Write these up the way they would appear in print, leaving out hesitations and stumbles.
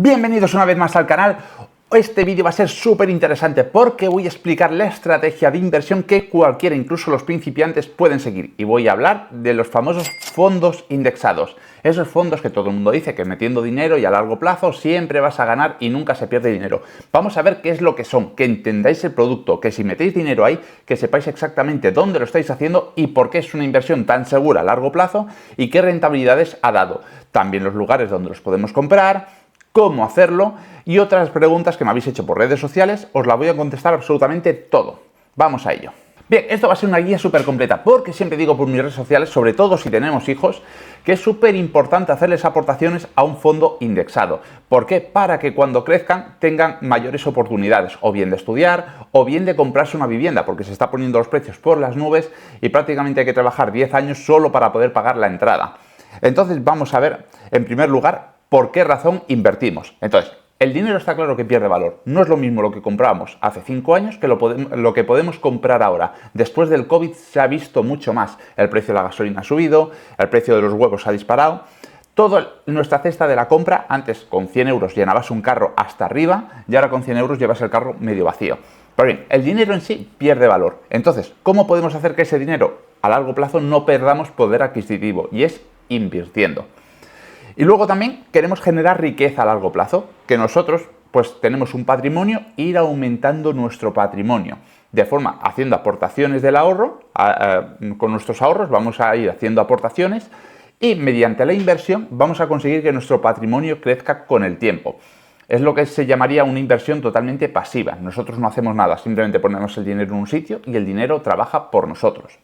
Bienvenidos una vez más al canal. Este vídeo va a ser súper interesante porque voy a explicar la estrategia de inversión que cualquiera, incluso los principiantes, pueden seguir. Y voy a hablar de los famosos fondos indexados. Esos fondos que todo el mundo dice que metiendo dinero y a largo plazo siempre vas a ganar y nunca se pierde dinero. Vamos a ver qué es lo que son, que entendáis el producto, que si metéis dinero ahí, que sepáis exactamente dónde lo estáis haciendo y por qué es una inversión tan segura a largo plazo y qué rentabilidades ha dado. También los lugares donde los podemos comprar, cómo hacerlo y otras preguntas que me habéis hecho por redes sociales, os la voy a contestar absolutamente todo. Vamos a ello. Bien, esto va a ser una guía súper completa porque siempre digo por mis redes sociales, sobre todo si tenemos hijos, que es súper importante hacerles aportaciones a un fondo indexado. ¿Por qué? Para que cuando crezcan tengan mayores oportunidades, o bien de estudiar, o bien de comprarse una vivienda, porque se está poniendo los precios por las nubes y prácticamente hay que trabajar 10 años solo para poder pagar la entrada. Entonces vamos a ver, en primer lugar, ¿por qué razón invertimos? Entonces, el dinero está claro que pierde valor. No es lo mismo lo que comprábamos hace 5 años que lo que podemos comprar ahora. Después del COVID se ha visto mucho más. El precio de la gasolina ha subido, el precio de los huevos ha disparado. Toda nuestra cesta de la compra, antes con 100 euros llenabas un carro hasta arriba y ahora con 100 euros llevas el carro medio vacío. Pero bien, el dinero en sí pierde valor. Entonces, ¿cómo podemos hacer que ese dinero a largo plazo no perdamos poder adquisitivo? Y es invirtiendo. Y luego también queremos generar riqueza a largo plazo, que nosotros pues tenemos un patrimonio e ir aumentando nuestro patrimonio. De forma, haciendo aportaciones del ahorro, con nuestros ahorros vamos a ir haciendo aportaciones y mediante la inversión vamos a conseguir que nuestro patrimonio crezca con el tiempo. Es lo que se llamaría una inversión totalmente pasiva. Nosotros no hacemos nada, simplemente ponemos el dinero en un sitio y el dinero trabaja por nosotros.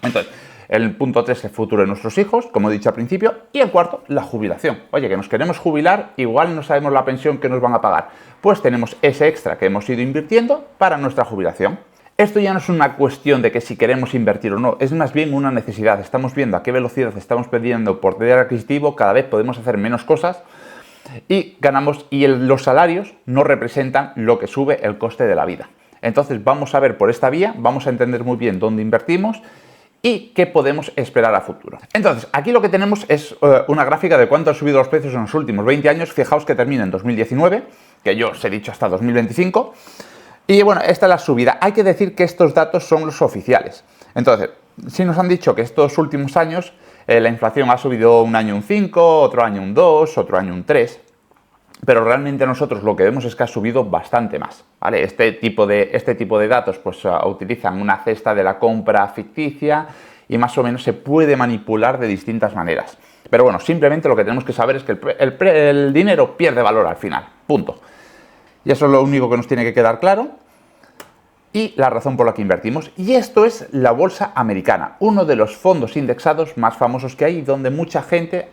Entonces, el punto 3, el futuro de nuestros hijos, como he dicho al principio. Y el cuarto, la jubilación. Oye, que nos queremos jubilar, igual no sabemos la pensión que nos van a pagar. Pues tenemos ese extra que hemos ido invirtiendo para nuestra jubilación. Esto ya no es una cuestión de que si queremos invertir o no, es más bien una necesidad. Estamos viendo a qué velocidad estamos perdiendo por poder adquisitivo, cada vez podemos hacer menos cosas y ganamos, y los salarios no representan lo que sube el coste de la vida. Entonces vamos a ver por esta vía, vamos a entender muy bien dónde invertimos y qué podemos esperar a futuro. Entonces, aquí lo que tenemos es una gráfica de cuánto han subido los precios en los últimos 20 años. Fijaos que termina en 2019, que yo os he dicho hasta 2025. Y bueno, esta es la subida. Hay que decir que estos datos son los oficiales. Entonces, si nos han dicho que estos últimos años la inflación ha subido un año un 5, otro año un 2, otro año un 3... pero realmente nosotros lo que vemos es que ha subido bastante más, ¿vale? Este tipo de datos pues utilizan una cesta de la compra ficticia y más o menos se puede manipular de distintas maneras. Pero bueno, simplemente lo que tenemos que saber es que el dinero pierde valor al final, punto. Y eso es lo único que nos tiene que quedar claro. Y la razón por la que invertimos. Y esto es la bolsa americana, uno de los fondos indexados más famosos que hay, donde mucha gente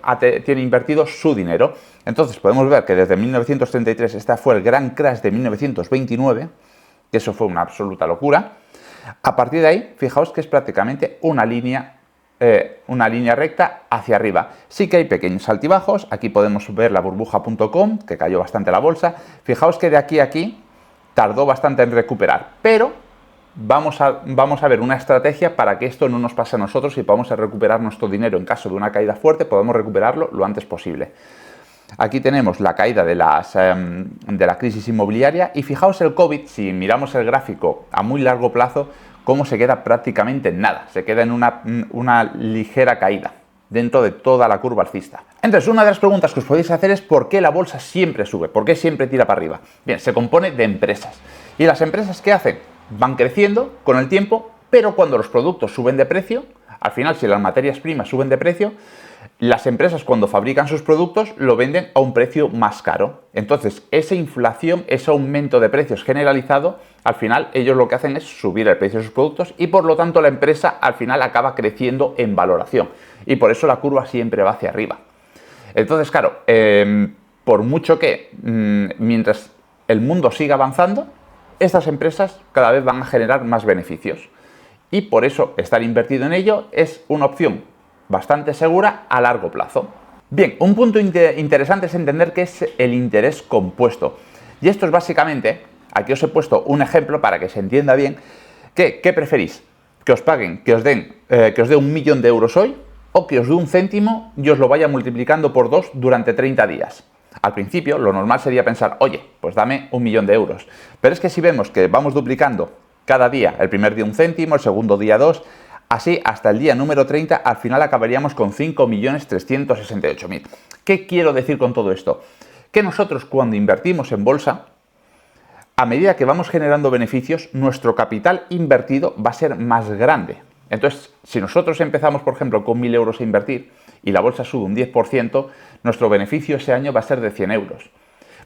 tiene invertido su dinero. Entonces podemos ver que desde 1933, este fue el gran crash de 1929, que eso fue una absoluta locura. A partir de ahí, fijaos que es prácticamente una línea recta hacia arriba. Sí que hay pequeños altibajos, aquí podemos ver la burbuja.com, que cayó bastante la bolsa. Fijaos que de aquí a aquí tardó bastante en recuperar, pero vamos a ver una estrategia para que esto no nos pase a nosotros y podamos recuperar nuestro dinero en caso de una caída fuerte, podemos recuperarlo lo antes posible. Aquí tenemos la caída de la crisis inmobiliaria y fijaos el COVID, si miramos el gráfico a muy largo plazo, cómo se queda prácticamente en nada, se queda en una ligera caída dentro de toda la curva alcista. Entonces, una de las preguntas que os podéis hacer es ¿por qué la bolsa siempre sube? ¿Por qué siempre tira para arriba? Bien, se compone de empresas. ¿Y las empresas qué hacen? Van creciendo con el tiempo, pero cuando los productos suben de precio, al final si las materias primas suben de precio, las empresas cuando fabrican sus productos lo venden a un precio más caro. Entonces, esa inflación, ese aumento de precios generalizado, al final ellos lo que hacen es subir el precio de sus productos y por lo tanto la empresa al final acaba creciendo en valoración. Y por eso la curva siempre va hacia arriba. Entonces, claro, por mucho que mientras el mundo siga avanzando, estas empresas cada vez van a generar más beneficios. Y por eso estar invertido en ello es una opción bastante segura a largo plazo. Bien, un punto interesante es entender qué es el interés compuesto. Y esto es básicamente, aquí os he puesto un ejemplo para que se entienda bien, ¿qué preferís? ¿Que os paguen, que os dé 1.000.000 de euros hoy o que os dé un céntimo y os lo vaya multiplicando por 2 durante 30 días? Al principio, lo normal sería pensar, oye, pues dame 1.000.000 de euros. Pero es que si vemos que vamos duplicando cada día, el primer día 1 céntimo, el segundo día 2, así hasta el día número 30, al final acabaríamos con 5.368.000. ¿Qué quiero decir con todo esto? Que nosotros cuando invertimos en bolsa, a medida que vamos generando beneficios, nuestro capital invertido va a ser más grande. Entonces, si nosotros empezamos, por ejemplo, con 1.000 euros a invertir y la bolsa sube un 10%, nuestro beneficio ese año va a ser de 100 euros.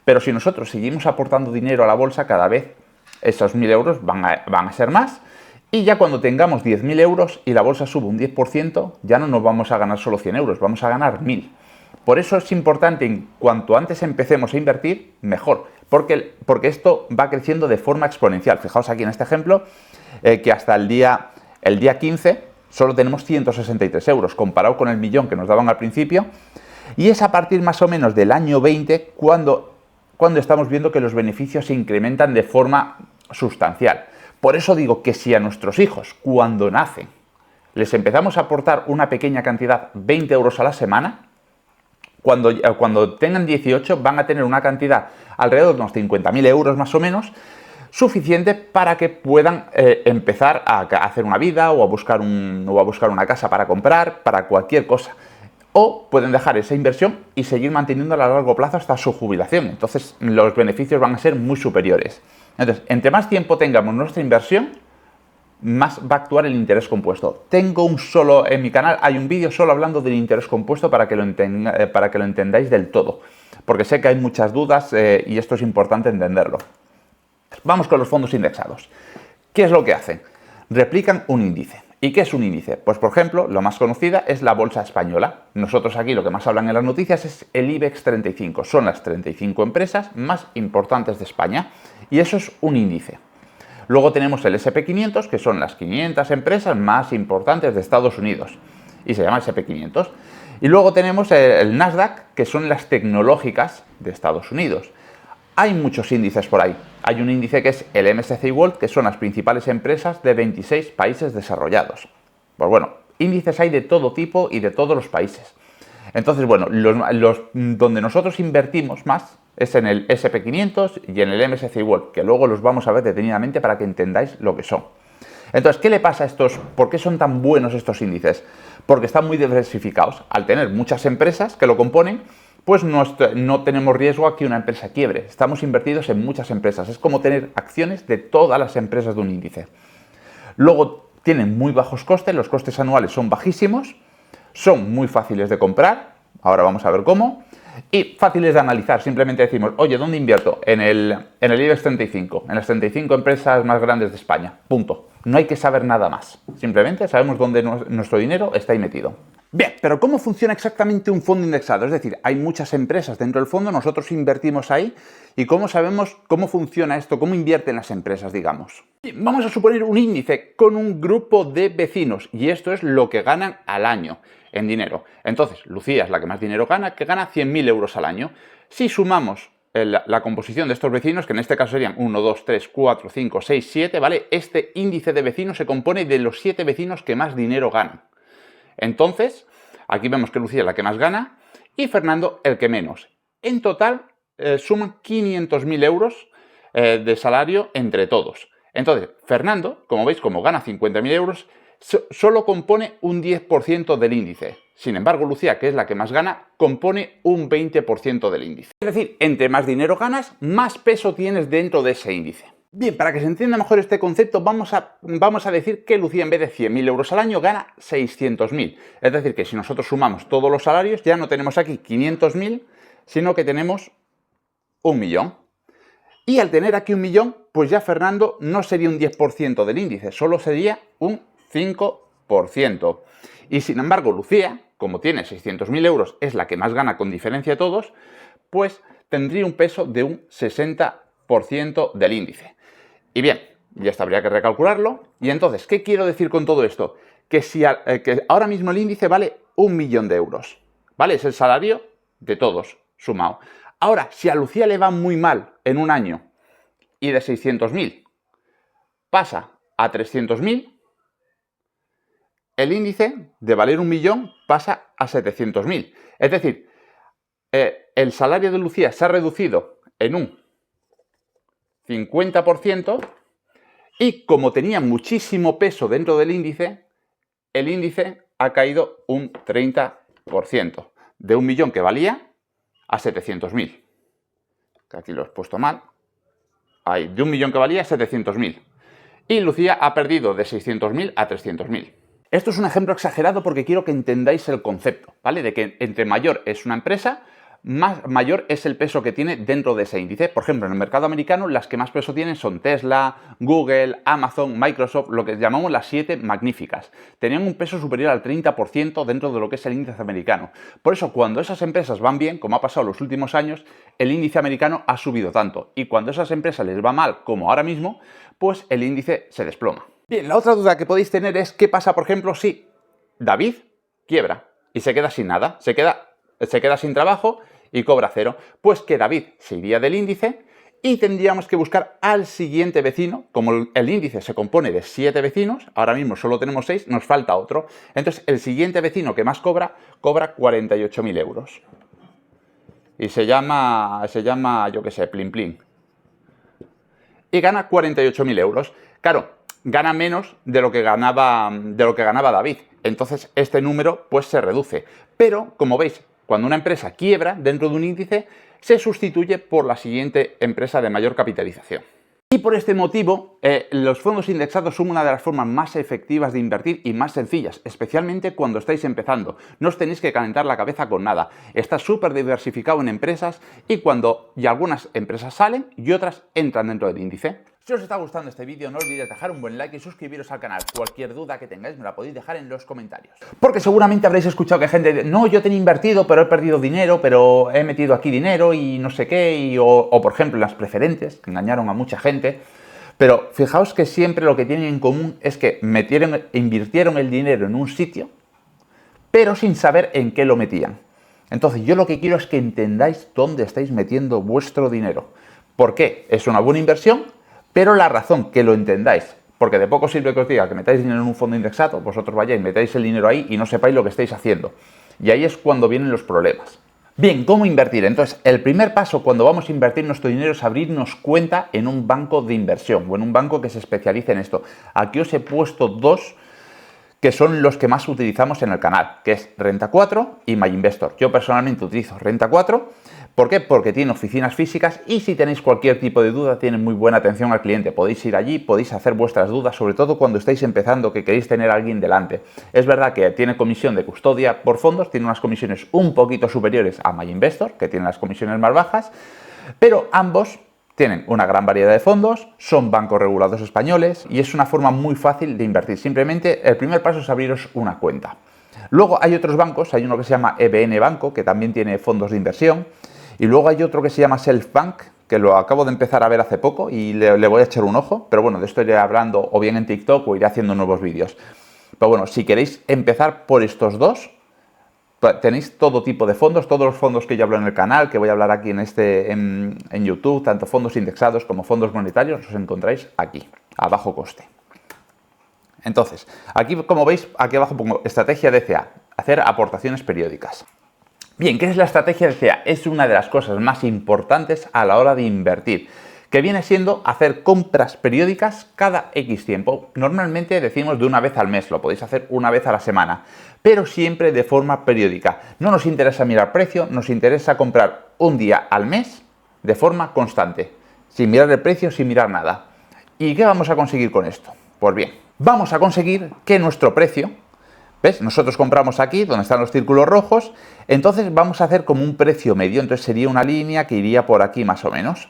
Pero si nosotros seguimos aportando dinero a la bolsa, cada vez esos 1.000 euros van a ser más. Y ya cuando tengamos 10.000 euros y la bolsa sube un 10%, ya no nos vamos a ganar solo 100 euros, vamos a ganar 1.000. Por eso es importante, en cuanto antes empecemos a invertir, mejor, porque esto va creciendo de forma exponencial. Fijaos aquí en este ejemplo, que hasta el día 15 solo tenemos 163 euros, comparado con el 1.000.000 que nos daban al principio, y es a partir más o menos del año 20 cuando estamos viendo que los beneficios se incrementan de forma sustancial. Por eso digo que si a nuestros hijos, cuando nacen, les empezamos a aportar una pequeña cantidad, 20 euros a la semana, cuando tengan 18 van a tener una cantidad alrededor de unos 50.000 euros más o menos, suficiente para que puedan empezar a hacer una vida o a buscar una casa para comprar, para cualquier cosa. O pueden dejar esa inversión y seguir manteniéndola a largo plazo hasta su jubilación. Entonces los beneficios van a ser muy superiores. Entonces, entre más tiempo tengamos nuestra inversión, más va a actuar el interés compuesto. En mi canal hay un vídeo solo hablando del interés compuesto para que lo entendáis del todo, porque sé que hay muchas dudas y esto es importante entenderlo. Vamos con los fondos indexados. ¿Qué es lo que hacen? Replican un índice. ¿Y qué es un índice? Pues por ejemplo, lo más conocida es la bolsa española. Nosotros aquí lo que más hablan en las noticias es el IBEX 35. Son las 35 empresas más importantes de España y eso es un índice. Luego tenemos el SP500, que son las 500 empresas más importantes de Estados Unidos y se llama SP500. Y luego tenemos el Nasdaq, que son las tecnológicas de Estados Unidos. Hay muchos índices por ahí. Hay un índice que es el MSCI World, que son las principales empresas de 26 países desarrollados. Pues bueno, índices hay de todo tipo y de todos los países. Entonces, bueno, donde nosotros invertimos más es en el SP500 y en el MSCI World, que luego los vamos a ver detenidamente para que entendáis lo que son. Entonces, ¿qué le pasa a estos? ¿Por qué son tan buenos estos índices? Porque están muy diversificados. Al tener muchas empresas que lo componen, pues no tenemos riesgo a que una empresa quiebre. Estamos invertidos en muchas empresas. Es como tener acciones de todas las empresas de un índice. Luego, tienen muy bajos costes. Los costes anuales son bajísimos. Son muy fáciles de comprar. Ahora vamos a ver cómo. Y fáciles de analizar. Simplemente decimos, oye, ¿dónde invierto? En el IBEX 35. En las 35 empresas más grandes de España. Punto. No hay que saber nada más. Simplemente sabemos dónde nuestro dinero está ahí metido. Bien, pero ¿cómo funciona exactamente un fondo indexado? Es decir, hay muchas empresas dentro del fondo, nosotros invertimos ahí, ¿y cómo sabemos cómo funciona esto? ¿Cómo invierten las empresas, digamos? Bien, vamos a suponer un índice con un grupo de vecinos, y esto es lo que ganan al año en dinero. Entonces, Lucía es la que más dinero gana, que gana 100.000 euros al año. Si sumamos la composición de estos vecinos, que en este caso serían 1, 2, 3, 4, 5, 6, 7, ¿vale? Este índice de vecinos se compone de los 7 vecinos que más dinero ganan. Entonces, aquí vemos que Lucía es la que más gana y Fernando el que menos. En total, suman 500.000 euros de salario entre todos. Entonces, Fernando, como veis, como gana 50.000 euros, solo compone un 10% del índice. Sin embargo, Lucía, que es la que más gana, compone un 20% del índice. Es decir, entre más dinero ganas, más peso tienes dentro de ese índice. Bien, para que se entienda mejor este concepto, vamos a decir que Lucía en vez de 100.000 euros al año gana 600.000. Es decir, que si nosotros sumamos todos los salarios, ya no tenemos aquí 500.000, sino que tenemos 1.000.000. Y al tener aquí 1.000.000, pues ya Fernando no sería un 10% del índice, solo sería un 5%. Y sin embargo, Lucía, como tiene 600.000 euros, es la que más gana con diferencia de todos, pues tendría un peso de un 60% del índice. Y bien, ya habría que recalcularlo. Y entonces, ¿qué quiero decir con todo esto? Que ahora mismo el índice vale 1.000.000 de euros. ¿Vale? Es el salario de todos sumado. Ahora, si a Lucía le va muy mal en un año y de 600.000 pasa a 300.000, el índice de valer 1.000.000 pasa a 700.000. Es decir, el salario de Lucía se ha reducido en un 50% y como tenía muchísimo peso dentro del índice, el índice ha caído un 30%, de 1.000.000 que valía a 700.000. Aquí lo he puesto mal. Ahí, de 1.000.000 que valía a 700.000. Y Lucía ha perdido de 600.000 a 300.000. Esto es un ejemplo exagerado porque quiero que entendáis el concepto, ¿vale? De que entre mayor es una empresa, mayor es el peso que tiene dentro de ese índice. Por ejemplo, en el mercado americano las que más peso tienen son Tesla, Google, Amazon, Microsoft, lo que llamamos las 7 magníficas. Tenían un peso superior al 30% dentro de lo que es el índice americano. Por eso, cuando esas empresas van bien, como ha pasado en los últimos años, el índice americano ha subido tanto. Y cuando a esas empresas les va mal, como ahora mismo, pues el índice se desploma. Bien, la otra duda que podéis tener es qué pasa, por ejemplo, si David quiebra y se queda sin nada, se queda sin trabajo y cobra cero. Pues que David se iría del índice y tendríamos que buscar al siguiente vecino. Como el índice se compone de 7 vecinos, ahora mismo solo tenemos 6, nos falta otro. Entonces el siguiente vecino que más cobra 48.000 euros. Y se llama, yo qué sé, Plin Plin. Y gana 48.000 euros. Claro, gana menos de lo que ganaba David. Entonces este número pues se reduce. Pero, como veis, cuando una empresa quiebra dentro de un índice, se sustituye por la siguiente empresa de mayor capitalización. Y por este motivo, los fondos indexados son una de las formas más efectivas de invertir y más sencillas, especialmente cuando estáis empezando. No os tenéis que calentar la cabeza con nada. Está súper diversificado en empresas y algunas empresas salen y otras entran dentro del índice. Si os está gustando este vídeo, no olvidéis dejar un buen like y suscribiros al canal. Cualquier duda que tengáis me la podéis dejar en los comentarios. Porque seguramente habréis escuchado que gente dice, no, yo tenía invertido, pero he perdido dinero, pero he metido aquí dinero y no sé qué, o por ejemplo en las preferentes, que engañaron a mucha gente. Pero fijaos que siempre lo que tienen en común es que invirtieron el dinero en un sitio, pero sin saber en qué lo metían. Entonces yo lo que quiero es que entendáis dónde estáis metiendo vuestro dinero. ¿Por qué? Es una buena inversión. Pero la razón, que lo entendáis, porque de poco sirve que os diga que metáis dinero en un fondo indexado, vosotros vayáis, metáis el dinero ahí y no sepáis lo que estáis haciendo. Y ahí es cuando vienen los problemas. Bien, ¿cómo invertir? Entonces, el primer paso cuando vamos a invertir nuestro dinero es abrirnos cuenta en un banco de inversión o en un banco que se especialice en esto. Aquí os he puesto dos que son los que más utilizamos en el canal, que es Renta 4 y MyInvestor. Yo personalmente utilizo Renta 4. ¿Por qué? Porque tiene oficinas físicas y si tenéis cualquier tipo de duda, tiene muy buena atención al cliente. Podéis ir allí, podéis hacer vuestras dudas, sobre todo cuando estáis empezando, que queréis tener a alguien delante. Es verdad que tiene comisión de custodia por fondos, tiene unas comisiones un poquito superiores a MyInvestor, que tiene las comisiones más bajas, pero ambos tienen una gran variedad de fondos, son bancos regulados españoles y es una forma muy fácil de invertir. Simplemente el primer paso es abriros una cuenta. Luego hay otros bancos, hay uno que se llama EBN Banco, que también tiene fondos de inversión. Y luego hay otro que se llama Selfbank, que lo acabo de empezar a ver hace poco y le voy a echar un ojo. Pero bueno, de esto iré hablando o bien en TikTok o iré haciendo nuevos vídeos. Pero bueno, si queréis empezar por estos dos, tenéis todo tipo de fondos, todos los fondos que yo hablo en el canal, que voy a hablar aquí en YouTube, tanto fondos indexados como fondos monetarios, los encontráis aquí, a bajo coste. Entonces, aquí como veis, aquí abajo pongo estrategia DCA, hacer aportaciones periódicas. Bien, ¿qué es la estrategia DCA? Es una de las cosas más importantes a la hora de invertir, que viene siendo hacer compras periódicas cada X tiempo. Normalmente decimos de una vez al mes, lo podéis hacer una vez a la semana, pero siempre de forma periódica. No nos interesa mirar precio, nos interesa comprar un día al mes de forma constante, sin mirar el precio, sin mirar nada. ¿Y qué vamos a conseguir con esto? Pues bien, vamos a conseguir que nuestro precio, ¿ves? Nosotros compramos aquí, donde están los círculos rojos, entonces vamos a hacer como un precio medio, entonces sería una línea que iría por aquí más o menos.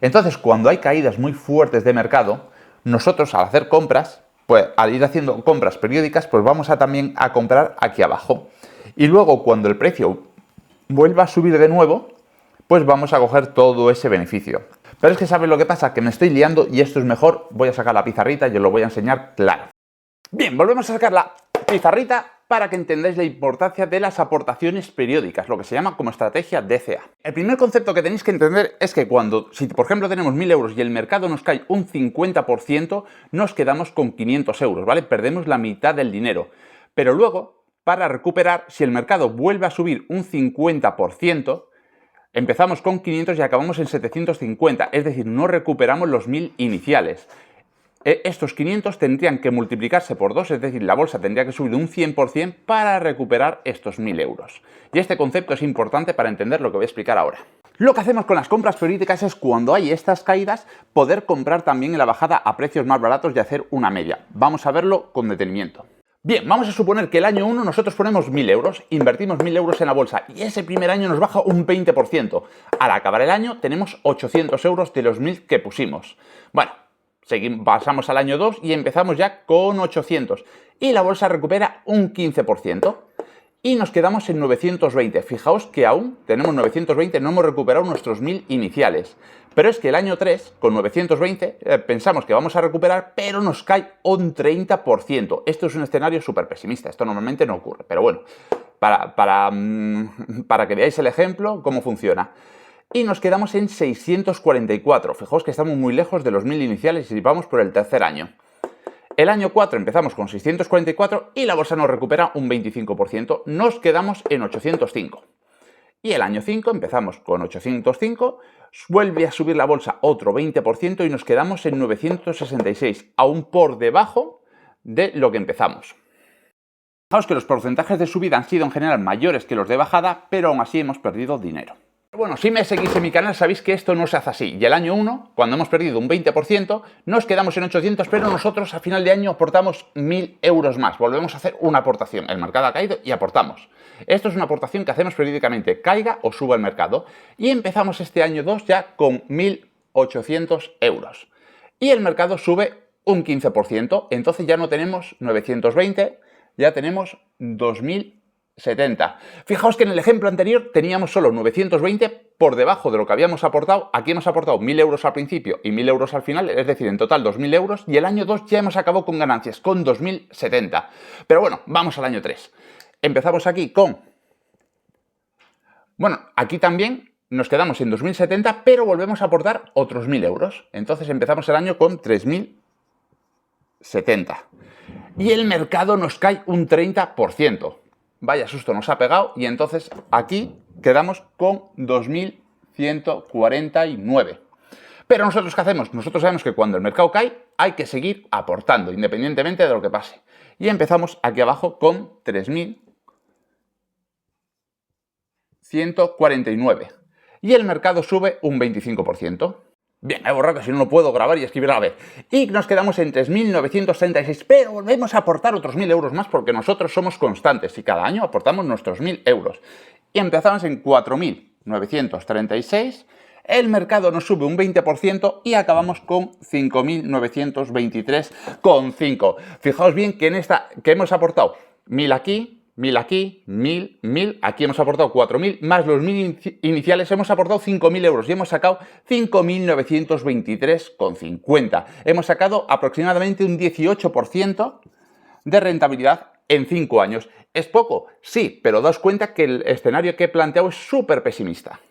Entonces, cuando hay caídas muy fuertes de mercado, nosotros al hacer compras, pues al ir haciendo compras periódicas, pues vamos también a comprar aquí abajo. Y luego, cuando el precio vuelva a subir de nuevo, pues vamos a coger todo ese beneficio. Pero es que ¿sabes lo que pasa? Que me estoy liando y esto es mejor, voy a sacar la pizarrita y os lo voy a enseñar claro. Bien, volvemos a sacar la pizarrita para que entendáis la importancia de las aportaciones periódicas, lo que se llama como estrategia DCA. El primer concepto que tenéis que entender es que si por ejemplo tenemos 1.000 euros y el mercado nos cae un 50%, nos quedamos con 500 euros, ¿vale? Perdemos la mitad del dinero. Pero luego, para recuperar, si el mercado vuelve a subir un 50%, Empezamos con 500 y acabamos en 750, es decir, no recuperamos los 1000 iniciales. Estos 500 tendrían que multiplicarse por 2, es decir, la bolsa tendría que subir un 100% para recuperar estos 1000 euros. Y este concepto es importante para entender lo que voy a explicar ahora. Lo que hacemos con las compras periódicas es, cuando hay estas caídas, poder comprar también en la bajada a precios más baratos y hacer una media. Vamos a verlo con detenimiento. Bien, vamos a suponer que el año 1 nosotros ponemos 1000 euros, invertimos 1000 euros en la bolsa y ese primer año nos baja un 20%. Al acabar el año tenemos 800 euros de los 1000 que pusimos. Bueno, pasamos al año 2 y empezamos ya con 800 y la bolsa recupera un 15% y nos quedamos en 920. Fijaos que aún tenemos 920, no hemos recuperado nuestros 1000 iniciales. Pero es que el año 3, con 920, pensamos que vamos a recuperar, pero nos cae un 30%. Esto es un escenario súper pesimista, esto normalmente no ocurre. Pero bueno, para que veáis el ejemplo, cómo funciona. Y nos quedamos en 644. Fijaos que estamos muy lejos de los 1000 iniciales y vamos por el tercer año. El año 4 empezamos con 644 y la bolsa nos recupera un 25%. Nos quedamos en 805. Y el año 5 empezamos con 805, vuelve a subir la bolsa otro 20% y nos quedamos en 966, aún por debajo de lo que empezamos. Fijaos que los porcentajes de subida han sido en general mayores que los de bajada, pero aún así hemos perdido dinero. Bueno, si me seguís en mi canal sabéis que esto no se hace así. Y el año 1, cuando hemos perdido un 20%, nos quedamos en 800, pero nosotros a final de año aportamos 1000 euros más. Volvemos a hacer una aportación. El mercado ha caído y aportamos. Esto es una aportación que hacemos periódicamente, caiga o suba el mercado. Y empezamos este año 2 ya con 1800 euros. Y el mercado sube un 15%, entonces ya no tenemos 920, ya tenemos 2070. Fijaos que en el ejemplo anterior teníamos solo 920 por debajo de lo que habíamos aportado. Aquí hemos aportado 1000 euros al principio y 1000 euros al final, es decir, en total 2000 euros. Y el año 2 ya hemos acabado con ganancias, con 2070. Pero bueno, vamos al año 3. Empezamos aquí con... Bueno, aquí también nos quedamos en 2070, pero volvemos a aportar otros 1000 euros. Entonces empezamos el año con 3070. Y el mercado nos cae un 30%. Vaya susto nos ha pegado y entonces aquí quedamos con 2149. Pero nosotros, ¿qué hacemos? Nosotros sabemos que cuando el mercado cae hay que seguir aportando, independientemente de lo que pase. Y empezamos aquí abajo con 3149. Y el mercado sube un 25%. Bien, he borrado que si no lo puedo grabar y escribir a la vez. Y nos quedamos en 3.936, pero volvemos a aportar otros 1000 euros más porque nosotros somos constantes y cada año aportamos nuestros 1000 euros. Y empezamos en 4.936, el mercado nos sube un 20% y acabamos con 5.923,5. Fijaos bien que en esta que hemos aportado 1000 aquí, 1000 aquí, 1000, 1000, aquí hemos aportado 4000, más los 1000 iniciales hemos aportado 5000 euros y hemos sacado 5923,50. Hemos sacado aproximadamente un 18% de rentabilidad en 5 años. ¿Es poco? Sí, pero daos cuenta que el escenario que he planteado es súper pesimista.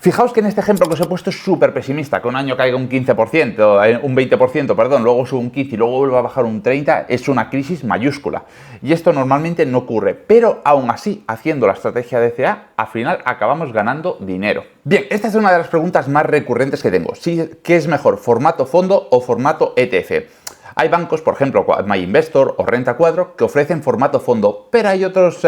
Fijaos que en este ejemplo que os he puesto es súper pesimista, que un año caiga un 15%, un 20%, perdón, luego sube un 15% y luego vuelve a bajar un 30%, es una crisis mayúscula. Y esto normalmente no ocurre, pero aún así, haciendo la estrategia DCA, al final acabamos ganando dinero. Bien, esta es una de las preguntas más recurrentes que tengo. ¿Qué es mejor, formato fondo o formato ETF? Hay bancos, por ejemplo, MyInvestor o Renta 4, que ofrecen formato fondo, pero hay otros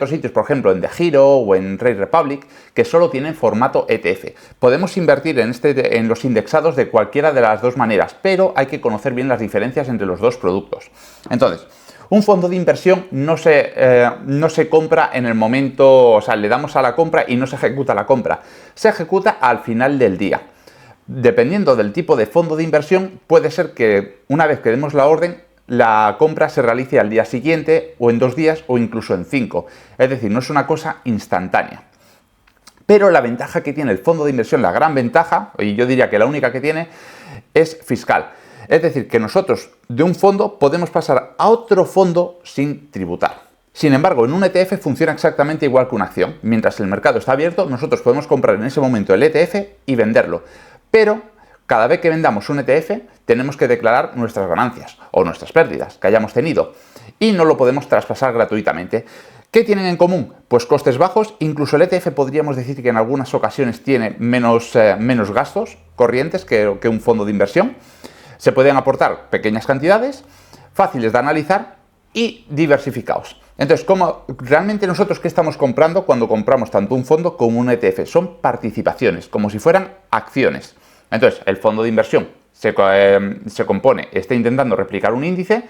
sitios, por ejemplo, en DeGiro o en Trade Republic, que solo tienen formato ETF. Podemos invertir en los indexados de cualquiera de las dos maneras, pero hay que conocer bien las diferencias entre los dos productos. Entonces, un fondo de inversión no se compra en el momento, o sea, le damos a la compra y no se ejecuta la compra. Se ejecuta al final del día. Dependiendo del tipo de fondo de inversión, puede ser que una vez que demos la orden, la compra se realice al día siguiente o en 2 días o incluso en 5. Es decir, no es una cosa instantánea. Pero la ventaja que tiene el fondo de inversión, la gran ventaja, y yo diría que la única que tiene, es fiscal. Es decir, que nosotros de un fondo podemos pasar a otro fondo sin tributar. Sin embargo, en un ETF funciona exactamente igual que una acción. Mientras el mercado está abierto, nosotros podemos comprar en ese momento el ETF y venderlo. Pero cada vez que vendamos un ETF tenemos que declarar nuestras ganancias o nuestras pérdidas que hayamos tenido y no lo podemos traspasar gratuitamente. ¿Qué tienen en común? Pues costes bajos, incluso el ETF podríamos decir que en algunas ocasiones tiene menos gastos corrientes que un fondo de inversión. Se pueden aportar pequeñas cantidades, fáciles de analizar y diversificados. Entonces, realmente nosotros qué estamos comprando cuando compramos tanto un fondo como un ETF? Son participaciones, como si fueran acciones. Entonces, el fondo de inversión está intentando replicar un índice,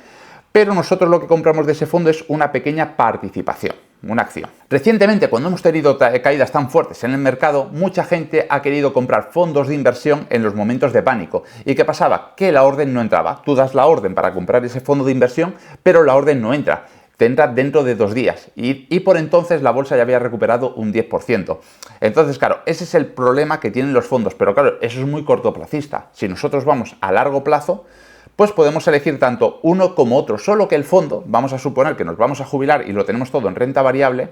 pero nosotros lo que compramos de ese fondo es una pequeña participación, una acción. Recientemente, cuando hemos tenido caídas tan fuertes en el mercado, mucha gente ha querido comprar fondos de inversión en los momentos de pánico. ¿Y qué pasaba? Que la orden no entraba. Tú das la orden para comprar ese fondo de inversión, pero la orden no entra. Te entra dentro de 2 días y por entonces la bolsa ya había recuperado un 10%. Entonces, claro, ese es el problema que tienen los fondos, pero claro, eso es muy cortoplacista. Si nosotros vamos a largo plazo, pues podemos elegir tanto uno como otro, solo que el fondo, vamos a suponer que nos vamos a jubilar y lo tenemos todo en renta variable,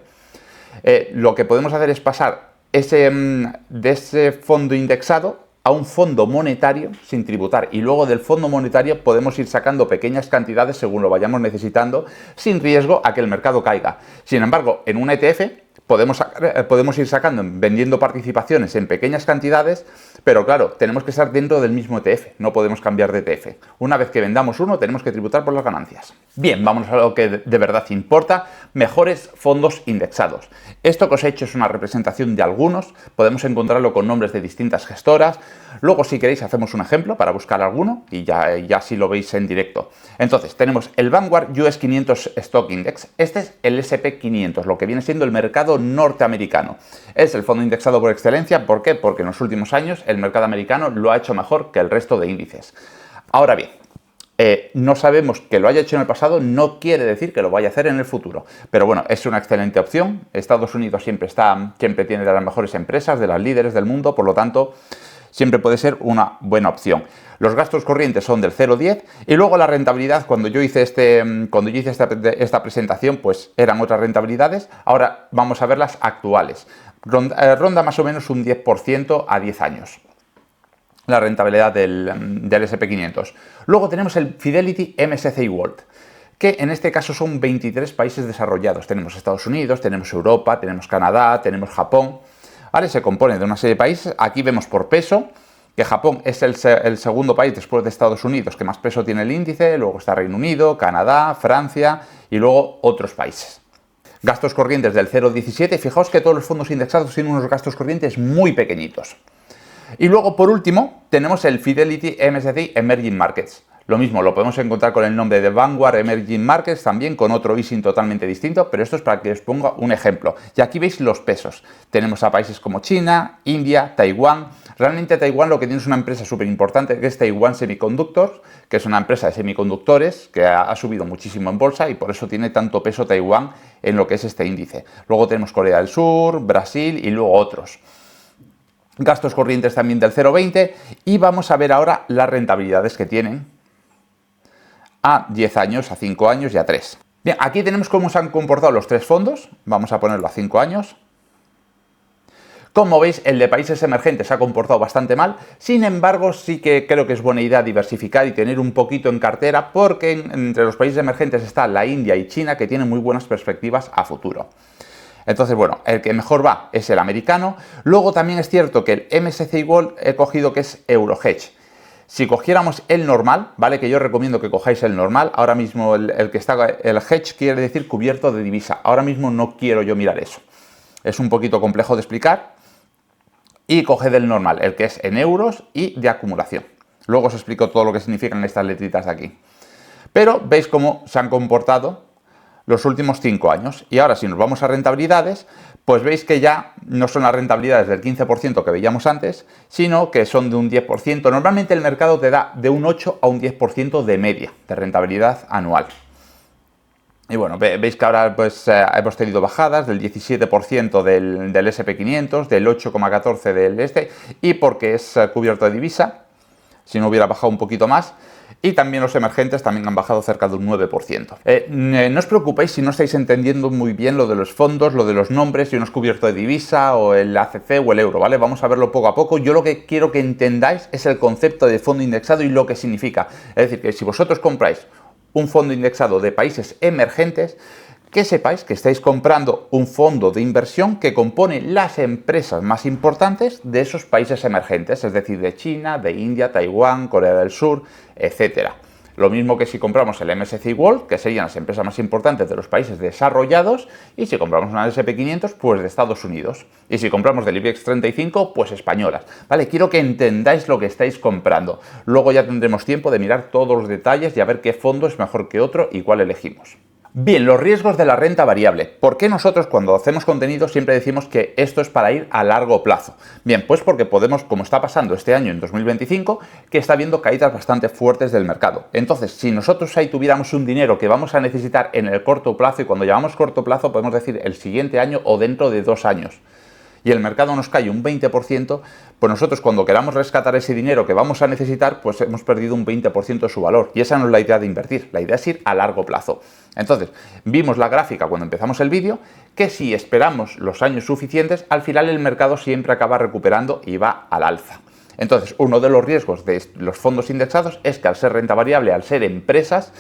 lo que podemos hacer es pasar de ese fondo indexado a un fondo monetario sin tributar, y luego del fondo monetario podemos ir sacando pequeñas cantidades según lo vayamos necesitando, sin riesgo a que el mercado caiga. Sin embargo, en un ETF podemos ir vendiendo participaciones en pequeñas cantidades, pero claro, tenemos que estar dentro del mismo ETF, no podemos cambiar de ETF. Una vez que vendamos uno, tenemos que tributar por las ganancias. Bien, vamos a lo que de verdad importa: mejores fondos indexados. Esto que os he hecho es una representación de algunos, podemos encontrarlo con nombres de distintas gestoras. Luego, si queréis, hacemos un ejemplo para buscar alguno y ya así lo veis en directo. Entonces, tenemos el Vanguard US 500 Stock Index. Este es el S&P 500, lo que viene siendo el mercado norteamericano. Es el fondo indexado por excelencia. ¿Por qué? Porque en los últimos años el mercado americano lo ha hecho mejor que el resto de índices. Ahora bien, no sabemos que lo haya hecho en el pasado, no quiere decir que lo vaya a hacer en el futuro. Pero bueno, es una excelente opción. Estados Unidos siempre tiene de las mejores empresas, de las líderes del mundo, por lo tanto, siempre puede ser una buena opción. Los gastos corrientes son del 0,10 y luego la rentabilidad, cuando yo hice esta presentación, pues eran otras rentabilidades. Ahora vamos a ver las actuales. Ronda más o menos un 10% a 10 años. La rentabilidad del S&P 500. Luego tenemos el Fidelity MSCI World, que en este caso son 23 países desarrollados. Tenemos Estados Unidos, tenemos Europa, tenemos Canadá, tenemos Japón. ¿Vale? Se compone de una serie de países. Aquí vemos por peso que Japón es el segundo país después de Estados Unidos que más peso tiene el índice. Luego está Reino Unido, Canadá, Francia y luego otros países. Gastos corrientes del 0,17. Fijaos que todos los fondos indexados tienen unos gastos corrientes muy pequeñitos. Y luego, por último, tenemos el Fidelity MSCI Emerging Markets. Lo mismo, lo podemos encontrar con el nombre de Vanguard Emerging Markets, también con otro ISIN totalmente distinto, pero esto es para que os ponga un ejemplo. Y aquí veis los pesos. Tenemos a países como China, India, Taiwán. Realmente Taiwán lo que tiene es una empresa súper importante, que es Taiwan Semiconductors, que es una empresa de semiconductores que ha subido muchísimo en bolsa y por eso tiene tanto peso Taiwán en lo que es este índice. Luego tenemos Corea del Sur, Brasil y luego otros. Gastos corrientes también del 0,20 y vamos a ver ahora las rentabilidades que tienen a 10 años, a 5 años y a 3. Bien, aquí tenemos cómo se han comportado los tres fondos. Vamos a ponerlo a 5 años. Como veis, el de países emergentes se ha comportado bastante mal. Sin embargo, sí que creo que es buena idea diversificar y tener un poquito en cartera, porque entre los países emergentes está la India y China, que tienen muy buenas perspectivas a futuro. Entonces, bueno, el que mejor va es el americano. Luego también es cierto que el MSCI World he cogido que es Eurohedge. Si cogiéramos el normal, ¿vale? Que yo recomiendo que cojáis el normal. Ahora mismo el hedge quiere decir cubierto de divisa. Ahora mismo no quiero yo mirar eso. Es un poquito complejo de explicar. Y coged el normal, el que es en euros y de acumulación. Luego os explico todo lo que significan estas letritas de aquí. Pero veis cómo se han comportado los últimos 5 años. Y ahora, si nos vamos a rentabilidades, pues veis que ya no son las rentabilidades del 15% que veíamos antes, sino que son de un 10%. Normalmente el mercado te da de un 8 a un 10% de media de rentabilidad anual. Y bueno, veis que ahora pues hemos tenido bajadas del 17% del S&P 500, del 8,14% del y porque es cubierto de divisa, si no hubiera bajado un poquito más. Y también los emergentes también han bajado cerca de un 9%. No os preocupéis si no estáis entendiendo muy bien lo de los fondos, lo de los nombres, si uno es cubierto de divisa o el ACC o el euro, ¿vale? Vamos a verlo poco a poco. Yo lo que quiero que entendáis es el concepto de fondo indexado y lo que significa. Es decir, que si vosotros compráis un fondo indexado de países emergentes, que sepáis que estáis comprando un fondo de inversión que compone las empresas más importantes de esos países emergentes, es decir, de China, de India, Taiwán, Corea del Sur, etcétera. Lo mismo que si compramos el MSCI World, que serían las empresas más importantes de los países desarrollados, y si compramos una SP500, pues de Estados Unidos. Y si compramos del IBEX 35, pues españolas. ¿Vale? Quiero que entendáis lo que estáis comprando. Luego ya tendremos tiempo de mirar todos los detalles y a ver qué fondo es mejor que otro y cuál elegimos. Bien, los riesgos de la renta variable. ¿Por qué nosotros cuando hacemos contenido siempre decimos que esto es para ir a largo plazo? Bien, pues porque podemos, como está pasando este año en 2025, que está habiendo caídas bastante fuertes del mercado. Entonces, si nosotros ahí tuviéramos un dinero que vamos a necesitar en el corto plazo, y cuando llamamos corto plazo podemos decir el siguiente año o dentro de 2 años, y el mercado nos cae un 20%, pues nosotros cuando queramos rescatar ese dinero que vamos a necesitar, pues hemos perdido un 20% de su valor. Y esa no es la idea de invertir, la idea es ir a largo plazo. Entonces, vimos la gráfica cuando empezamos el vídeo, que si esperamos los años suficientes, al final el mercado siempre acaba recuperando y va al alza. Entonces, uno de los riesgos de los fondos indexados es que al ser renta variable, al ser empresas,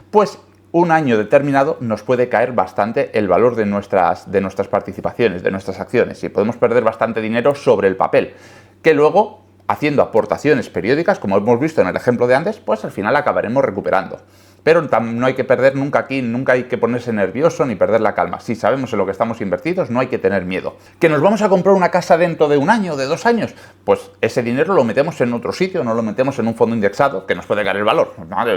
pues un año determinado nos puede caer bastante el valor de nuestras participaciones, de nuestras acciones, y podemos perder bastante dinero sobre el papel, que luego, haciendo aportaciones periódicas, como hemos visto en el ejemplo de antes, pues al final acabaremos recuperando. Pero no hay que perder nunca aquí, nunca hay que ponerse nervioso ni perder la calma. Si sabemos en lo que estamos invertidos, no hay que tener miedo. ¿Que nos vamos a comprar una casa dentro de 1 año, de 2 años? Pues ese dinero lo metemos en otro sitio, no lo metemos en un fondo indexado, que nos puede caer el valor. ¿Vale?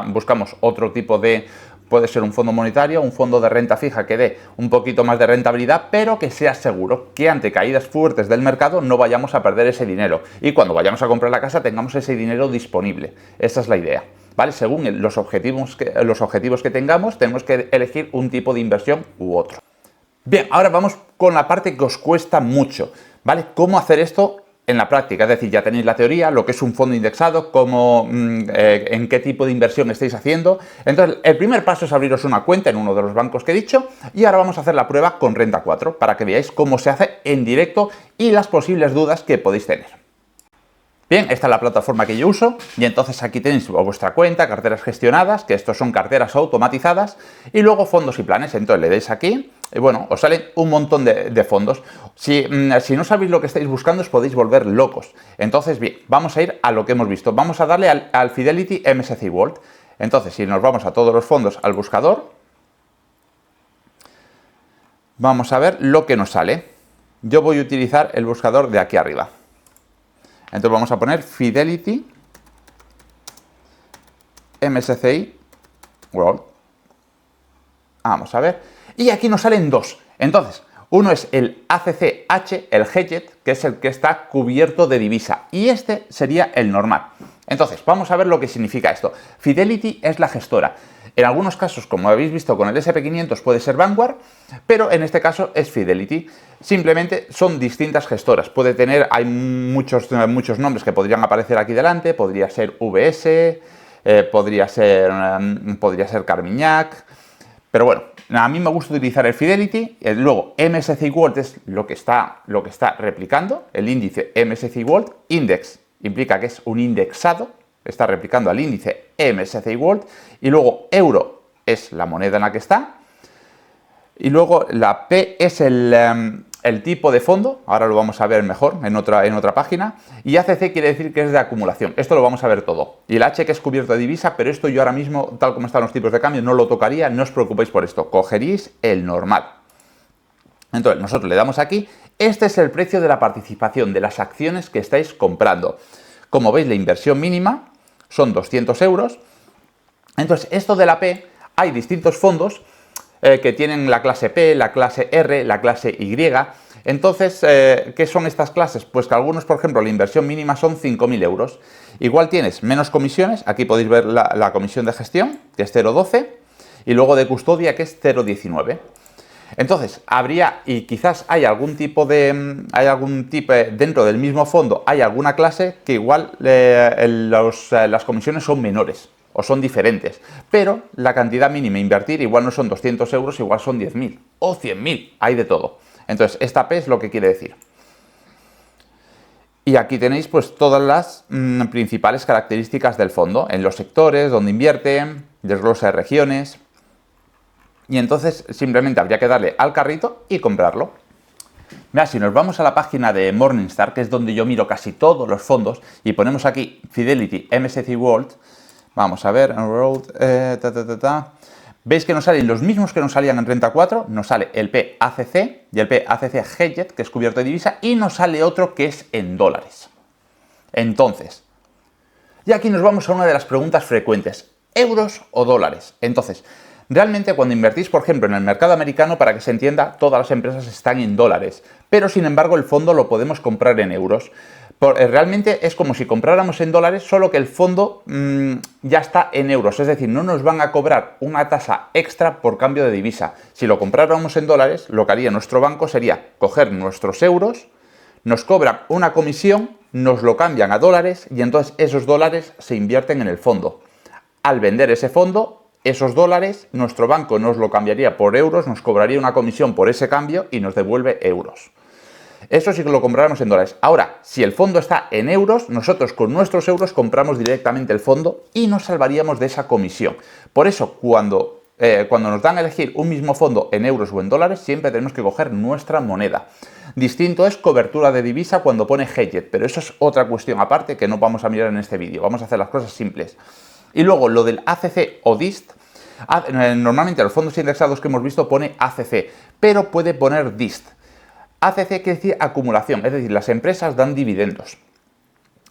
Buscamos otro tipo de... Puede ser un fondo monetario, un fondo de renta fija que dé un poquito más de rentabilidad, pero que sea seguro, que ante caídas fuertes del mercado no vayamos a perder ese dinero. Y cuando vayamos a comprar la casa tengamos ese dinero disponible. Esa es la idea. ¿Vale? Según los objetivos que tengamos, tenemos que elegir un tipo de inversión u otro. Bien, ahora vamos con la parte que os cuesta mucho, ¿vale? ¿Cómo hacer esto en la práctica? Es decir, ya tenéis la teoría, lo que es un fondo indexado, en qué tipo de inversión estáis haciendo. Entonces, el primer paso es abriros una cuenta en uno de los bancos que he dicho, y ahora vamos a hacer la prueba con Renta 4 para que veáis cómo se hace en directo y las posibles dudas que podéis tener. Bien, esta es la plataforma que yo uso, y entonces aquí tenéis vuestra cuenta, carteras gestionadas, que estos son carteras automatizadas, y luego fondos y planes. Entonces le dais aquí y bueno, os salen un montón de fondos. Si no sabéis lo que estáis buscando, os podéis volver locos. Entonces, bien, vamos a ir a lo que hemos visto. Vamos a darle al Fidelity MSCI World. Entonces, si nos vamos a todos los fondos al buscador, vamos a ver lo que nos sale. Yo voy a utilizar el buscador de aquí arriba. Entonces vamos a poner Fidelity MSCI World. Vamos a ver. Y aquí nos salen 2. Entonces, uno es el ACCH, el Hedged, que es el que está cubierto de divisa. Y este sería el normal. Entonces, vamos a ver lo que significa esto. Fidelity es la gestora. En algunos casos, como habéis visto con el SP500, puede ser Vanguard, pero en este caso es Fidelity. Simplemente son distintas gestoras. Hay muchos nombres que podrían aparecer aquí delante. Podría ser VS, podría ser Carmignac, pero bueno, a mí me gusta utilizar el Fidelity. Luego, MSCI World es lo que está replicando, el índice MSCI World. Index implica que es un indexado, está replicando al índice MSCI World. Y luego, euro es la moneda en la que está. Y luego, la P es el tipo de fondo, ahora lo vamos a ver mejor en otra página, y ACC quiere decir que es de acumulación. Esto lo vamos a ver todo. Y el H que es cubierto de divisa, pero esto yo ahora mismo, tal como están los tipos de cambio, no lo tocaría, no os preocupéis por esto, cogeréis el normal. Entonces nosotros le damos aquí, este es el precio de la participación de las acciones que estáis comprando. Como veis, la inversión mínima son 200 euros. Entonces, esto de la P, hay distintos fondos que tienen la clase P, la clase R, la clase Y. Entonces, ¿qué son estas clases? Pues que algunos, por ejemplo, la inversión mínima son 5.000 euros. Igual tienes menos comisiones, aquí podéis ver la comisión de gestión, que es 0,12, y luego de custodia, que es 0,19. Entonces, y quizás hay algún tipo dentro del mismo fondo, hay alguna clase que igual las comisiones son menores o son diferentes, pero la cantidad mínima a invertir igual no son 200 euros, igual son 10.000 o 100.000, hay de todo. Entonces, esta P es lo que quiere decir. Y aquí tenéis pues todas las principales características del fondo, en los sectores, donde invierte, desglosa de regiones. y entonces simplemente habría que darle al carrito y comprarlo. Mira, si nos vamos a la página de Morningstar, que es donde yo miro casi todos los fondos, y ponemos aquí Fidelity MSCI World, vamos a ver, veis que nos salen los mismos que nos salían en Renta 4, nos sale el PACC y el PACC Hedged, que es cubierto de divisa, y nos sale otro que es en dólares. Entonces, y aquí nos vamos a una de las preguntas frecuentes, ¿euros o dólares? Entonces, realmente cuando invertís, por ejemplo, en el mercado americano, para que se entienda, todas las empresas están en dólares, pero sin embargo el fondo lo podemos comprar en euros. Realmente es como si compráramos en dólares, solo que el fondo ya está en euros, es decir, no nos van a cobrar una tasa extra por cambio de divisa. Si lo compráramos en dólares, lo que haría nuestro banco sería coger nuestros euros, nos cobran una comisión, nos lo cambian a dólares y entonces esos dólares se invierten en el fondo. Al vender ese fondo, esos dólares, nuestro banco nos lo cambiaría por euros, nos cobraría una comisión por ese cambio y nos devuelve euros. Eso sí que lo compráramos en dólares. Ahora, si el fondo está en euros, nosotros con nuestros euros compramos directamente el fondo y nos salvaríamos de esa comisión. Por eso, cuando nos dan a elegir un mismo fondo en euros o en dólares, siempre tenemos que coger nuestra moneda. Distinto es cobertura de divisa cuando pone hedged, pero eso es otra cuestión aparte que no vamos a mirar en este vídeo. Vamos a hacer las cosas simples. Y luego lo del ACC o DIST, normalmente los fondos indexados que hemos visto pone ACC, pero puede poner DIST. ACC quiere decir acumulación, es decir, las empresas dan dividendos.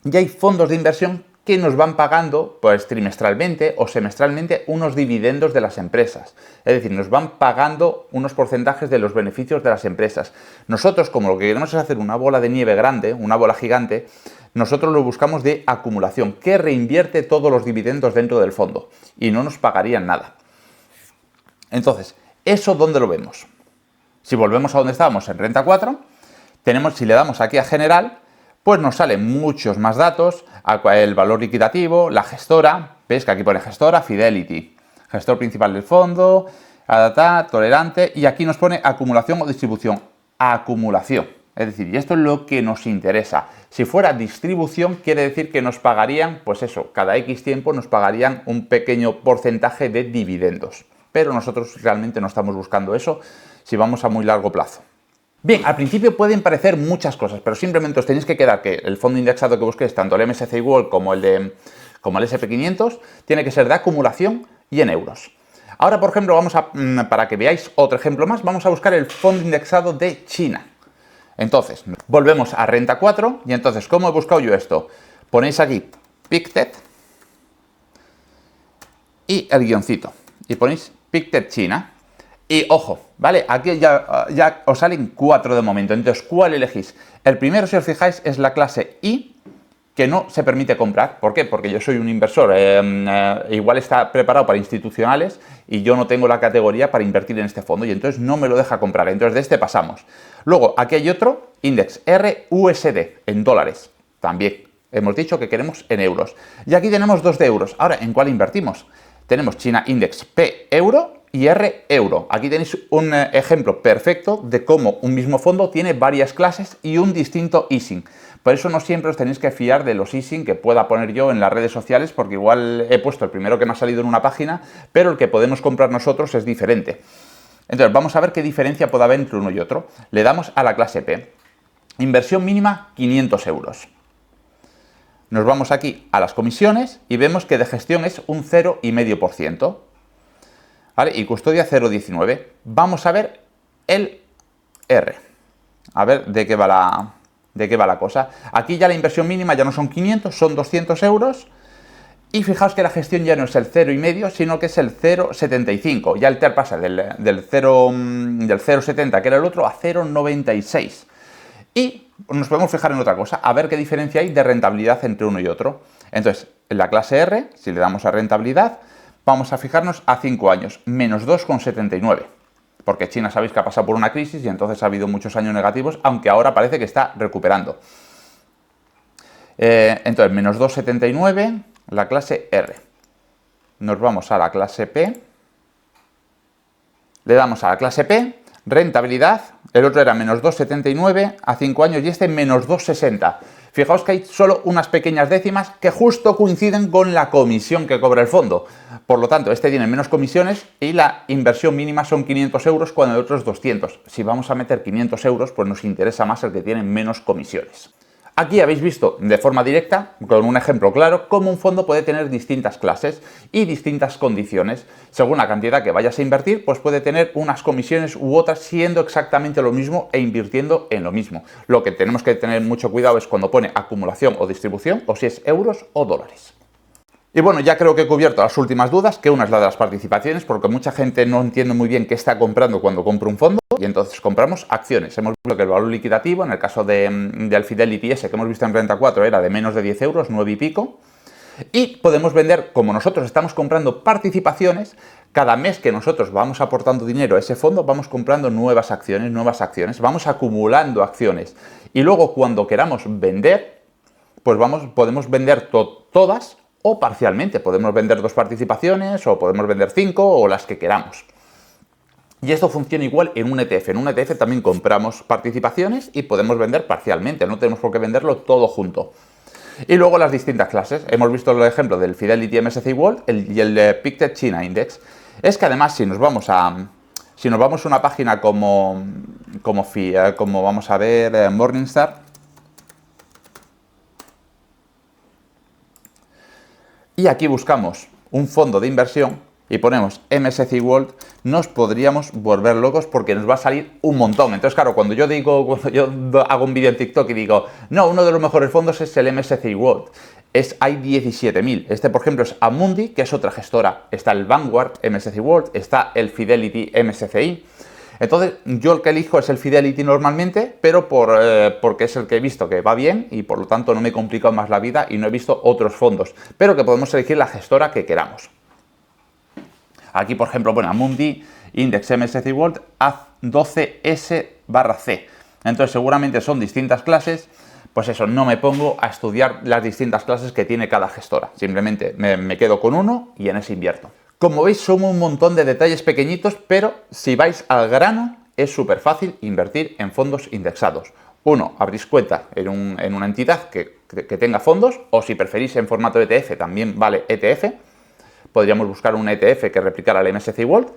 Y hay fondos de inversión que nos van pagando pues trimestralmente o semestralmente unos dividendos de las empresas. Es decir, nos van pagando unos porcentajes de los beneficios de las empresas. Nosotros, como lo que queremos es hacer una bola de nieve grande, una bola gigante, nosotros lo buscamos de acumulación, que reinvierte todos los dividendos dentro del fondo y no nos pagarían nada. Entonces, ¿eso dónde lo vemos? Si volvemos a donde estábamos en Renta 4, si le damos aquí a General, pues nos salen muchos más datos, el valor liquidativo, la gestora, veis que aquí pone gestora, Fidelity, gestor principal del fondo, tolerante, y aquí nos pone acumulación o distribución, acumulación. Es decir, y esto es lo que nos interesa. Si fuera distribución, quiere decir que nos pagarían, pues eso, cada X tiempo nos pagarían un pequeño porcentaje de dividendos. Pero nosotros realmente no estamos buscando eso si vamos a muy largo plazo. Bien, al principio pueden parecer muchas cosas, pero simplemente os tenéis que quedar que el fondo indexado que busquéis, tanto el MSCI World como el SP500, tiene que ser de acumulación y en euros. Ahora, por ejemplo, para que veáis otro ejemplo más, vamos a buscar el fondo indexado de China. Entonces, volvemos a Renta 4 y entonces, ¿cómo he buscado yo esto? Ponéis aquí PICTED y el guioncito y ponéis PICTED China. Y ojo, ¿vale? Aquí ya os salen 4 de momento. Entonces, ¿cuál elegís? El primero, si os fijáis, es la clase I, que no se permite comprar. ¿Por qué? Porque yo soy un inversor. Igual está preparado para institucionales y yo no tengo la categoría para invertir en este fondo y entonces no me lo deja comprar. Entonces, de este pasamos. Luego, aquí hay otro, Index RUSD, en dólares. También hemos dicho que queremos en euros. Y aquí tenemos 2 de euros. Ahora, ¿en cuál invertimos? Tenemos China Index P euro y R euro. Aquí tenéis un ejemplo perfecto de cómo un mismo fondo tiene varias clases y un distinto easing. Por eso no siempre os tenéis que fiar de los easing que pueda poner yo en las redes sociales, porque igual he puesto el primero que me ha salido en una página, pero el que podemos comprar nosotros es diferente. Entonces vamos a ver qué diferencia puede haber entre uno y otro. Le damos a la clase P. Inversión mínima 500 euros. Nos vamos aquí a las comisiones y vemos que de gestión es un 0,5%. ¿Vale? Y custodia 0,19. Vamos a ver el R. A ver de qué va la cosa. Aquí ya la inversión mínima ya no son 500, son 200 euros. Y fijaos que la gestión ya no es el 0,5, sino que es el 0,75. Ya el TER pasa del 0,70, que era el otro, a 0,96. Y nos podemos fijar en otra cosa, a ver qué diferencia hay de rentabilidad entre uno y otro. Entonces, en la clase R, si le damos a rentabilidad, vamos a fijarnos a 5 años, menos 2,79. Porque China sabéis que ha pasado por una crisis y entonces ha habido muchos años negativos, aunque ahora parece que está recuperando. Entonces, menos 2,79, la clase R. Nos vamos a la clase P. Le damos a la clase P, rentabilidad. El otro era menos 2,79 a 5 años y este menos 2,60. Fijaos que hay solo unas pequeñas décimas que justo coinciden con la comisión que cobra el fondo. Por lo tanto, este tiene menos comisiones y la inversión mínima son 500 euros cuando el otro es 200. Si vamos a meter 500 euros, pues nos interesa más el que tiene menos comisiones. Aquí habéis visto de forma directa, con un ejemplo claro, cómo un fondo puede tener distintas clases y distintas condiciones. Según la cantidad que vayas a invertir, pues puede tener unas comisiones u otras siendo exactamente lo mismo e invirtiendo en lo mismo. Lo que tenemos que tener mucho cuidado es cuando pone acumulación o distribución, o si es euros o dólares. Y bueno, ya creo que he cubierto las últimas dudas, que una es la de las participaciones, porque mucha gente no entiende muy bien qué está comprando cuando compra un fondo, y entonces compramos acciones. Hemos visto que el valor liquidativo, en el caso del Fidelity ese que hemos visto en Renta 4, era de menos de 10 euros, 9 y pico, y podemos vender, como nosotros estamos comprando participaciones, cada mes que nosotros vamos aportando dinero a ese fondo, vamos comprando nuevas acciones, vamos acumulando acciones, y luego cuando queramos vender, pues podemos vender todas, o parcialmente. Podemos vender 2 participaciones o podemos vender 5 o las que queramos. Y esto funciona igual en un ETF. En un ETF también compramos participaciones y podemos vender parcialmente. No tenemos por qué venderlo todo junto. Y luego las distintas clases. Hemos visto el ejemplo del Fidelity MSCI World y el Pictet China Index. Es que además si nos vamos a una página como vamos a ver Morningstar, y aquí buscamos un fondo de inversión y ponemos MSCI World, nos podríamos volver locos porque nos va a salir un montón. Entonces, claro, cuando yo hago un vídeo en TikTok y digo, no, uno de los mejores fondos es el MSCI World, hay 17.000. Este, por ejemplo, es Amundi, que es otra gestora. Está el Vanguard MSCI World, está el Fidelity MSCI. Entonces, yo el que elijo es el Fidelity normalmente, pero porque es el que he visto que va bien y por lo tanto no me he complicado más la vida y no he visto otros fondos, pero que podemos elegir la gestora que queramos. Aquí, por ejemplo, bueno, Amundi Index MSCI World A12S/C. Entonces, seguramente son distintas clases. Pues eso, no me pongo a estudiar las distintas clases que tiene cada gestora. Simplemente me quedo con uno y en ese invierto. Como veis, son un montón de detalles pequeñitos, pero si vais al grano, es súper fácil invertir en fondos indexados. Uno, abrís cuenta en una entidad que tenga fondos, o si preferís en formato ETF, también vale ETF. Podríamos buscar un ETF que replicara el MSCI World.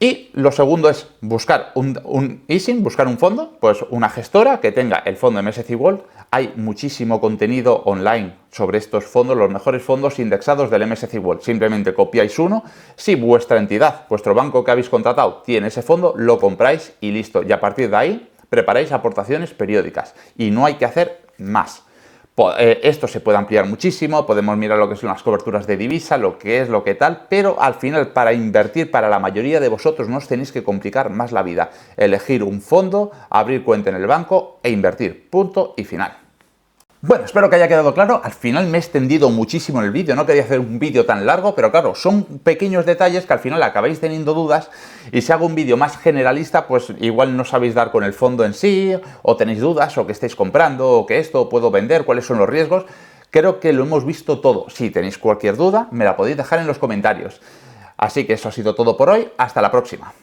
Y lo segundo es buscar un ISIN, buscar un fondo, pues una gestora que tenga el fondo MSCI World. Hay muchísimo contenido online sobre estos fondos, los mejores fondos indexados del MSCI World. Simplemente copiáis uno. Si vuestra entidad, vuestro banco que habéis contratado tiene ese fondo, lo compráis y listo. Y a partir de ahí preparáis aportaciones periódicas. Y no hay que hacer más. Esto se puede ampliar muchísimo, podemos mirar lo que son las coberturas de divisa, lo que tal, pero al final para invertir, para la mayoría de vosotros no os tenéis que complicar más la vida. Elegir un fondo, abrir cuenta en el banco e invertir. Punto y final. Bueno, espero que haya quedado claro. Al final me he extendido muchísimo en el vídeo, no quería hacer un vídeo tan largo, pero claro, son pequeños detalles que al final acabáis teniendo dudas y si hago un vídeo más generalista, pues igual no sabéis dar con el fondo en sí, o tenéis dudas, o que estáis comprando, o que esto puedo vender, cuáles son los riesgos. Creo que lo hemos visto todo. Si tenéis cualquier duda, me la podéis dejar en los comentarios. Así que eso ha sido todo por hoy. Hasta la próxima.